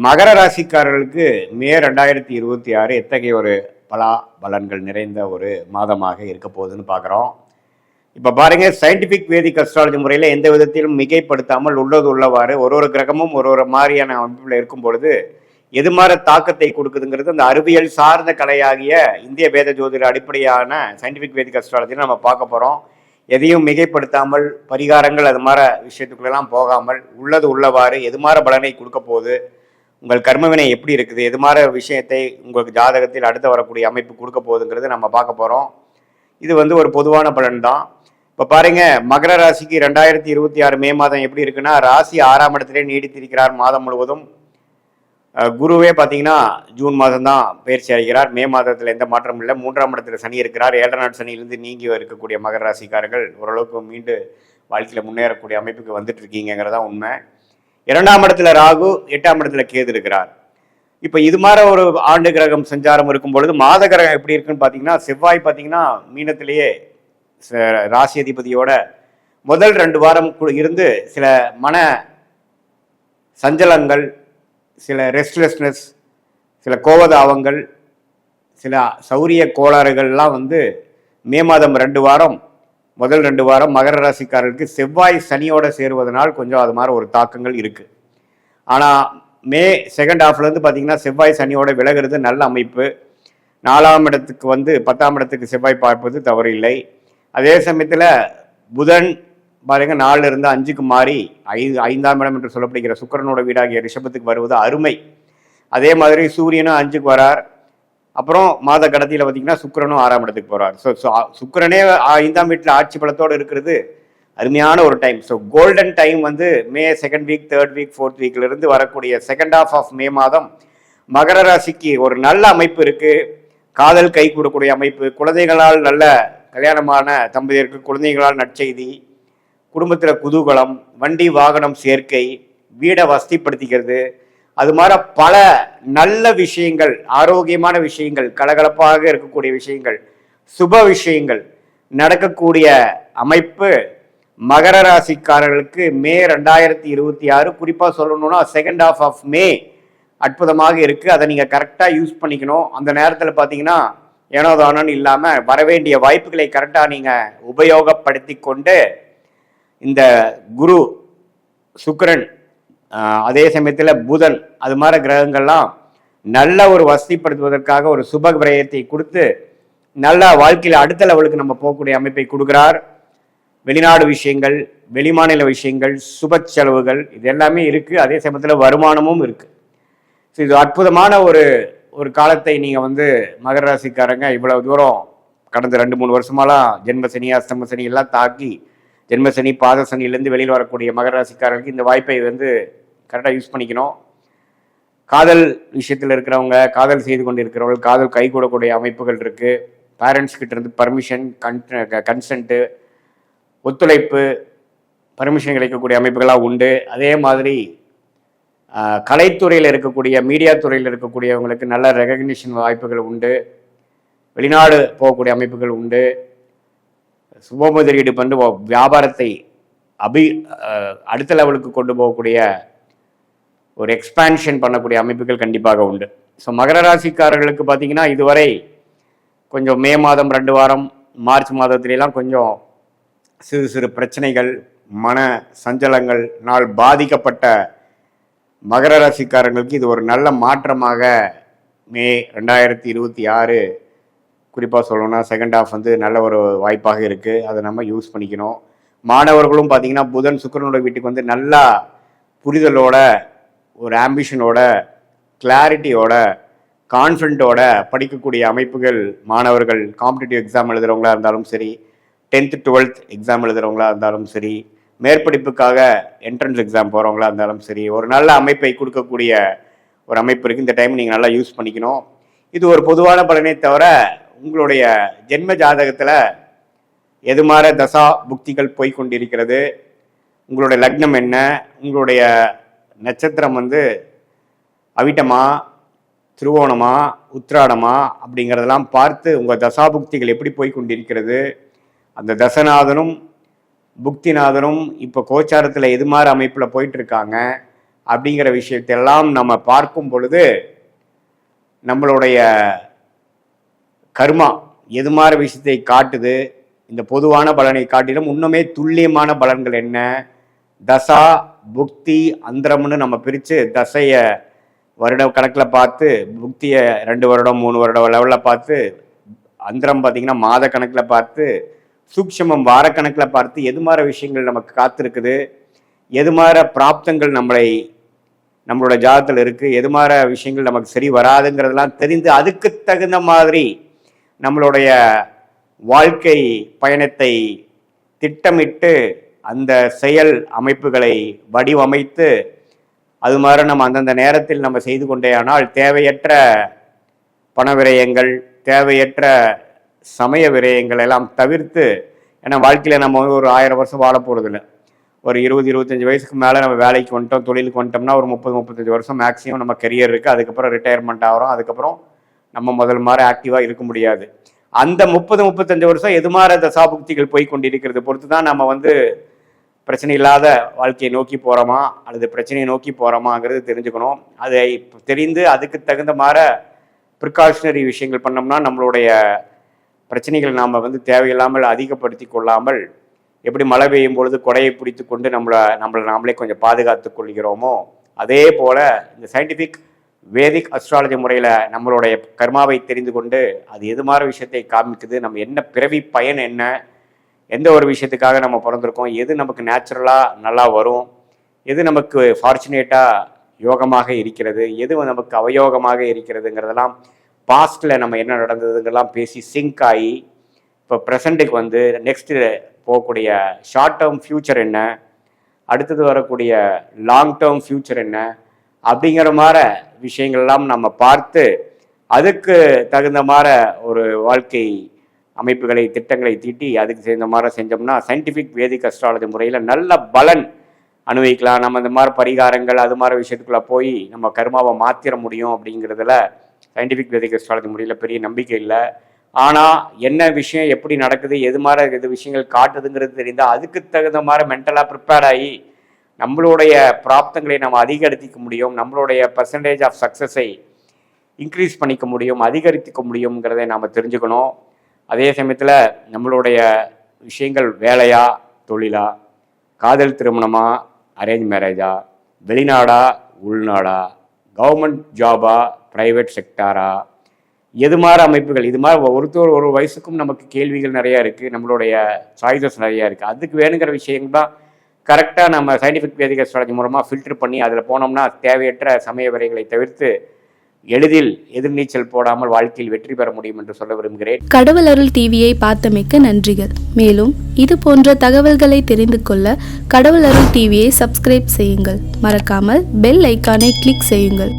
மகர ராசிக்காரர்களுக்கு மே 2026 எத்தகைய ஒரு பலன்கள் நிறைந்த ஒரு மாதமாக இருக்க போகுதுன்னு பார்க்குறோம். இப்போ பாருங்க, சயின்டிஃபிக் வேதிக் அஸ்ட்ராலஜி முறையில் எந்த விதத்திலும் மிகைப்படுத்தாமல் உள்ளது உள்ளவாறு ஒரு கிரகமும் ஒரு மாதிரியான அமைப்பில் இருக்கும் பொழுது எது மாதிரி தாக்கத்தை கொடுக்குதுங்கிறது அந்த அறிவியல் சார்ந்த கலையாகிய இந்திய வேத ஜோதிட அடிப்படையான சயின்டிஃபிக் வேதிக் அஸ்ட்ராலஜின்னு நம்ம பார்க்க போகிறோம். எதையும் மிகைப்படுத்தாமல் பரிகாரங்கள் அது மாதிரி விஷயத்துக்குள்ளெல்லாம் போகாமல் உள்ளது உள்ளவாறு எது மாதிரி பலனை கொடுக்க போகுது, உங்கள் கர்மவினை எப்படி இருக்குது, எது மாதிரி விஷயத்தை உங்களுக்கு ஜாதகத்தில் அடுத்து வரக்கூடிய அமைப்பு கொடுக்க போகுதுங்கிறது நம்ம பார்க்க போகிறோம். இது ஒரு பொதுவான பலன் தான். இப்போ பாருங்க, மகர ராசிக்கு 2026 மே மாதம் எப்படி இருக்குன்னா, ராசி 6ஆம் இடத்திலே நீடித்திருக்கிறார் மாதம் முழுவதும். குருவே பார்த்தீங்கன்னா ஜூன் மாதம் தான் பயிற்சி அடைகிறார். மே மாதத்தில் எந்த மாற்றமும் இல்லை. 3ஆம் இடத்துல சனி இருக்கிறார். 7 நாள் சனியிலிருந்து நீங்கி இருக்கக்கூடிய மகர ராசிக்காரர்கள் ஓரளவுக்கு மீண்டு வாழ்க்கையில் முன்னேறக்கூடிய அமைப்புக்கு வந்துட்டு இருக்கீங்கிறதா உண்மை. 2ஆம் இடத்துல ராகு, 8ஆம் இடத்துல கேது இருக்கிறார். இப்போ இது மாதிரி ஒரு ஆண்டு கிரகம் சஞ்சாரம் இருக்கும் பொழுது மாத கிரகம் எப்படி இருக்குன்னு பார்த்தீங்கன்னா, செவ்வாய் பார்த்தீங்கன்னா மீனத்திலேயே ராசி அதிபதியோட முதல் 2 வாரம் இருந்து சில மன சஞ்சலங்கள், சில ரெஸ்ட்லெஸ்னஸ், சில கோபதாபங்கள், சில சௌரிய கோளாறுகள்லாம் மே மாதம் 2 வாரம் முதல் 2 வாரம் மகர ராசிக்காரருக்கு செவ்வாய் சனியோட சேருவதனால் கொஞ்சம் அது மாதிரி ஒரு தாக்கங்கள் இருக்குது. ஆனால் மே செகண்ட் ஹாஃப்லேருந்து பார்த்தீங்கன்னா செவ்வாய் சனியோட விலகிறது நல்ல அமைப்பு. 4ஆம் இடத்துக்கு 10ஆம் இடத்துக்கு செவ்வாய் பார்ப்பது தவறு இல்லை. அதே சமயத்தில் புதன் பாருங்க 4லிருந்து 5க்கு மாறி 5ஆம் இடம் என்று சொல்லப்படுகிற சுக்கிரனோட வீடாகிய ரிஷபத்துக்கு வருவது அருமை. அதே மாதிரி சூரியனும் 5க்கு வரார். அப்புறம் மாத கடைசியில் பார்த்தீங்கன்னா சுக்கிரனும் 6ஆம் இடத்துக்கு போகிறார். சுக்கிரனே 5ஆம் வீட்டில் ஆட்சி பலத்தோடு இருக்கிறது அருமையான ஒரு டைம். ஸோ கோல்டன் டைம் மே 2nd week 3rd week 4th வீக்லேருந்து வரக்கூடிய செகண்ட் ஹாஃப் ஆஃப் மே மாதம் மகர ராசிக்கு ஒரு நல்ல அமைப்பு இருக்குது. காதல் கை கூடக்கூடிய அமைப்பு, குழந்தைகளால் நல்ல கல்யாணமான தம்பதியருக்கு குழந்தைகளால் நற்செய்தி, குடும்பத்தில் குதூகலம், வண்டி வாகனம் சேர்க்கை, வீடை வசதிப்படுத்திக்கிறது, அது மாதிரி பல நல்ல விஷயங்கள், ஆரோக்கியமான விஷயங்கள், கலகலப்பாக இருக்கக்கூடிய விஷயங்கள், சுப விஷயங்கள் நடக்கக்கூடிய அமைப்பு மகர ராசிக்காரர்களுக்கு மே 2026 குறிப்பாக சொல்லணும்னா செகண்ட் ஹாஃப் ஆஃப் மே அற்புதமாக இருக்குது. அதை நீங்கள் கரெக்டாக யூஸ் பண்ணிக்கணும். அந்த நேரத்தில் பார்த்தீங்கன்னா ஏனோதானோன்னு இல்லாமல் வரவேண்டிய வாய்ப்புகளை கரெக்டாக நீங்கள் உபயோகப்படுத்தி கொண்டு இந்த குரு, சுக்கிரன், அதே சமயத்தில் புதன், அது மாதிரி கிரகங்கள்லாம் நல்ல ஒரு வசதிப்படுத்துவதற்காக ஒரு சுப விரயத்தை கொடுத்து நல்ல வாழ்க்கையில் அடுத்த லெவலுக்கு நம்ம போகக்கூடிய அமைப்பை கொடுக்குறார். வெளிநாடு விஷயங்கள், வெளிமாநில விஷயங்கள், சுப செலவுகள் இது எல்லாமே இருக்குது. அதே சமயத்தில் வருமானமும் இருக்குது. ஸோ இது அற்புதமான ஒரு காலத்தை நீங்கள் மகர ராசிக்காரங்க இவ்வளவு தூரம் கடந்த 2-3 வருஷமாலாம் ஜென்மசனி, அஷ்டம சனி எல்லாம் தாக்கி ஜென்மசனி, பாத சனியிலேருந்து வெளியில் வரக்கூடிய மகர ராசிக்காரர்களுக்கு இந்த வாய்ப்பை கரெக்டாக யூஸ் பண்ணிக்கணும். காதல் விஷயத்தில் இருக்கிறவங்க, காதல் செய்து கொண்டு இருக்கிறவர்கள், காதல் கை கூடக்கூடிய அமைப்புகள் இருக்குது. பேரண்ட்ஸ் கிட்ட இருந்து பர்மிஷன், கன்சென்ட்டு, ஒத்துழைப்பு, பர்மிஷன் கிடைக்கக்கூடிய அமைப்புகளாக உண்டு. அதே மாதிரி கலைத்துறையில் இருக்கக்கூடிய, மீடியா துறையில் இருக்கக்கூடியவங்களுக்கு நல்ல ரெகக்னிஷன் வாய்ப்புகள் உண்டு. வெளிநாடு போகக்கூடிய அமைப்புகள் உண்டு. சுப முதலீடு பண்ணி வியாபாரத்தை அடுத்த லெவலுக்கு கொண்டு போகக்கூடிய ஒரு எக்ஸ்பான்ஷன் பண்ணக்கூடிய அமைப்புகள் கண்டிப்பாக உண்டு. ஸோ மகர ராசிக்காரர்களுக்கு பார்த்தீங்கன்னா இதுவரை கொஞ்சம் மே மாதம் 2 வாரம், மார்ச் மாதத்துலாம் கொஞ்சம் சிறு சிறு பிரச்சனைகள், மன சஞ்சலங்கள்னால் பாதிக்கப்பட்ட மகர ராசிக்காரங்களுக்கு இது ஒரு நல்ல மாற்றமாக மே 2026 குறிப்பாக சொல்லணும்னா செகண்ட் ஹாஃப் நல்ல ஒரு வாய்ப்பாக இருக்குது. அதை நம்ம யூஸ் பண்ணிக்கணும். மாணவர்களும் பார்த்தீங்கன்னா புதன் சுக்கிரனோட வீட்டுக்கு நல்லா புரிதலோட, ஒரு ஆம்பிஷனோட, கிளாரிட்டியோட, கான்ஃபிடென்ட்டோட படிக்கக்கூடிய அமைப்புகள் மாணவர்கள் காம்படிட்டிவ் எக்ஸாம் எழுதுகிறவங்களா இருந்தாலும் சரி, 10th 12th எக்ஸாம் எழுதுகிறவங்களா இருந்தாலும் சரி, மேற்படிப்புக்காக என்ட்ரன்ஸ் எக்ஸாம் போகிறவங்களா இருந்தாலும் சரி, ஒரு நல்ல அமைப்பை கொடுக்கக்கூடிய ஒரு அமைப்பு இருக்குது. இந்த டைம் நீங்கள் நல்லா யூஸ் பண்ணிக்கணும். இது ஒரு பொதுவான பலனை தவிர உங்களுடைய ஜென்ம ஜாதகத்தில் எது மாதிரி தசா புக்திகள் போய்கொண்டிருக்கிறது, உங்களுடைய லக்னம் என்ன, உங்களுடைய நட்சத்திரம் அவிட்டமா, திருவோணமா, உத்திராடமா அப்படிங்கிறதெல்லாம் பார்த்து உங்கள் தசாபுக்திகள் எப்படி போய்கொண்டிருக்கிறது, அந்த தசநாதனும் புக்திநாதனும் இப்போ கோச்சாரத்தில் எது மாதிரி அமைப்பில் போயிட்டுருக்காங்க, அப்படிங்கிற விஷயத்தெல்லாம் நம்ம பார்க்கும் பொழுது நம்மளுடைய கர்மா எது மாதிரி விஷயத்தை காட்டுது, இந்த பொதுவான பலனை காட்டிலும் இன்னுமே துல்லியமான பலன்கள் என்ன, தசா புக்தி அந்தரம்னு நம்ம பிரித்து தசையை வருட கணக்கில் பார்த்து, புக்தியை 2 வருடம் 3 வருடம் லெவலில் பார்த்து, அந்தரம் பார்த்திங்கன்னா மாத கணக்கில் பார்த்து, சூக்ஷமம் வாரக்கணக்கில் பார்த்து எது மாதிரி விஷயங்கள் நமக்கு காத்திருக்குது, எது மாதிரி பிராப்தங்கள் நம்மளோட ஜாதத்தில் இருக்குது, எது மாதிரி விஷயங்கள் நமக்கு சரி வராதுங்கிறதெல்லாம் தெரிந்து அதுக்கு தகுந்த மாதிரி நம்மளுடைய வாழ்க்கை பயணத்தை திட்டமிட்டு அந்த செயல் அமைப்புகளை வடிவமைத்து அது மாதிரி நம்ம அந்தந்த நேரத்தில் நம்ம செய்து கொண்டேயானால் தேவையற்ற பண விரயங்கள், தேவையற்ற சமய விரயங்கள் எல்லாம் தவிர்த்து, ஏன்னா வாழ்க்கையில் நம்ம ஒரு 1000 வருஷம் வாழ போகிறதில்ல. ஒரு 20-25 வயசுக்கு மேலே நம்ம வேலைக்கு வந்துட்டோம், தொழிலுக்கு வந்துட்டோம்னா ஒரு 30-35 வருஷம் மேக்ஸிமம் நம்ம கெரியர் இருக்குது. அதுக்கப்புறம் ரிட்டையர்மெண்ட் ஆகிறோம். அதுக்கப்புறம் நம்ம முதல் மாதிரி ஆக்டிவாக இருக்க முடியாது. அந்த 30-35 வருஷம் எது மாதிரி தசாபுக்திகள் போய் கொண்டிருக்கிறது பொறுத்து தான் நம்ம பிரச்சனை இல்லாத வாழ்க்கையை நோக்கி போகிறோமா அல்லது பிரச்சனையை நோக்கி போகிறோமாங்கிறது தெரிஞ்சுக்கணும். அதை தெரிந்து அதுக்கு தகுந்த மாதிரி ப்ரிகாஷனரி விஷயங்கள் பண்ணோம்னா நம்மளுடைய பிரச்சனைகள் நாம் தேவையில்லாமல் அதிகப்படுத்தி கொள்ளாமல், எப்படி மழை பெய்யும் பொழுது கொடையை பிடித்து கொண்டு நம்மளை நாமளே கொஞ்சம் பாதுகாத்து கொள்கிறோமோ, அதே போல் இந்த சயின்டிஃபிக் வேதிக் அஸ்ட்ராலஜி முறையில் நம்மளுடைய கர்மாவை தெரிந்து கொண்டு அது எது மாதிரி விஷயத்தை காமிக்குது, நம்ம என்ன பிறவி பயன் என்ன, எந்த ஒரு விஷயத்துக்காக நம்ம பிறந்திருக்கோம், எது நமக்கு நேச்சுரலாக நல்லா வரும், எது நமக்கு ஃபார்ச்சுனேட்டாக யோகமாக இருக்கிறது, எது நமக்கு அவயோகமாக இருக்கிறதுங்கிறதெல்லாம் பாஸ்டில் நம்ம என்ன நடந்ததுங்கெல்லாம் பேசி சிங்க் ஆகி இப்போ ப்ரெசண்ட்டுக்கு நெக்ஸ்ட்டு போகக்கூடிய ஷார்ட் டேர்ம் ஃப்யூச்சர் என்ன, அடுத்தது வரக்கூடிய லாங் டேர்ம் ஃப்யூச்சர் என்ன அப்படிங்கிற மாதிரி விஷயங்கள்லாம் நம்ம பார்த்து அதுக்கு தகுந்த மாதிரி ஒரு வாழ்க்கை அமைப்புகளை திட்டங்களை தீட்டி அதுக்கு சேர்ந்த மாதிரி செஞ்சோம்னா சயின்டிஃபிக் வேதிக் அஸ்ட்ராலஜி முறையில் நல்ல பலன் அனுபவிக்கலாம். நம்ம இந்த மாதிரி பரிகாரங்கள் அது மாதிரி விஷயத்துக்குள்ளே போய் நம்ம கர்மாவை மாற்றிட முடியும் அப்படிங்கிறதுல சயின்டிஃபிக் வேதிக் அஸ்ட்ராலஜி முறையில் பெரிய நம்பிக்கை இல்லை. ஆனால் என்ன விஷயம் எப்படி நடக்குது, எது மாதிரி எது விஷயங்கள் காட்டுதுங்கிறது தெரிந்தால் அதுக்கு தகுந்த மாதிரி மென்டலாக ப்ரிப்பேர்ட் ஆகி நம்மளுடைய பிராப்தங்களை நம்ம அதிகரிக்க முடியும், நம்மளுடைய பர்சன்டேஜ் ஆஃப் சக்ஸஸை இன்க்ரீஸ் பண்ணிக்க முடியும், அதிகரித்துக்க முடியுங்கிறதை நாம் தெரிஞ்சுக்கணும். அதே சமயத்தில் நம்மளுடைய விஷயங்கள் வேலையா தொழிலா, காதல் திருமணமா அரேஞ்ச் மேரேஜா, வெளிநாடா உள்நாடா, கவர்மெண்ட் ஜாபா ப்ரைவேட் செக்டாரா, எது மாதிரி அமைப்புகள், இது மாதிரி ஒரு வயசுக்கும் நமக்கு கேள்விகள் நிறையா இருக்குது, நம்மளுடைய சாய்ஸஸ் நிறையா இருக்குது. அதுக்கு வேணுங்கிற விஷயங்கள் தான் கரெக்டாக நம்ம சயின்டிஃபிக் வேதிக் அஸ்ட்ராலஜி மூலமாக ஃபில்டர் பண்ணி அதில் போனோம்னா தேவையற்ற சமய விரைகளை தவிர்த்து எளிதில் எதிர்நீச்சல் போடாமல் வாழ்க்கையில் வெற்றி பெற முடியும் என்று சொல்ல விரும்புகிறேன். கடவுள் அருள் டிவியை பார்த்தமைக்க நன்றிகள். மேலும் இது போன்ற தகவல்களை தெரிந்து கொள்ள கடவுள் அருள் டிவியை சப்ஸ்கிரைப் செய்யுங்கள். மறக்காமல் பெல் ஐக்கானை கிளிக் செய்யுங்கள்.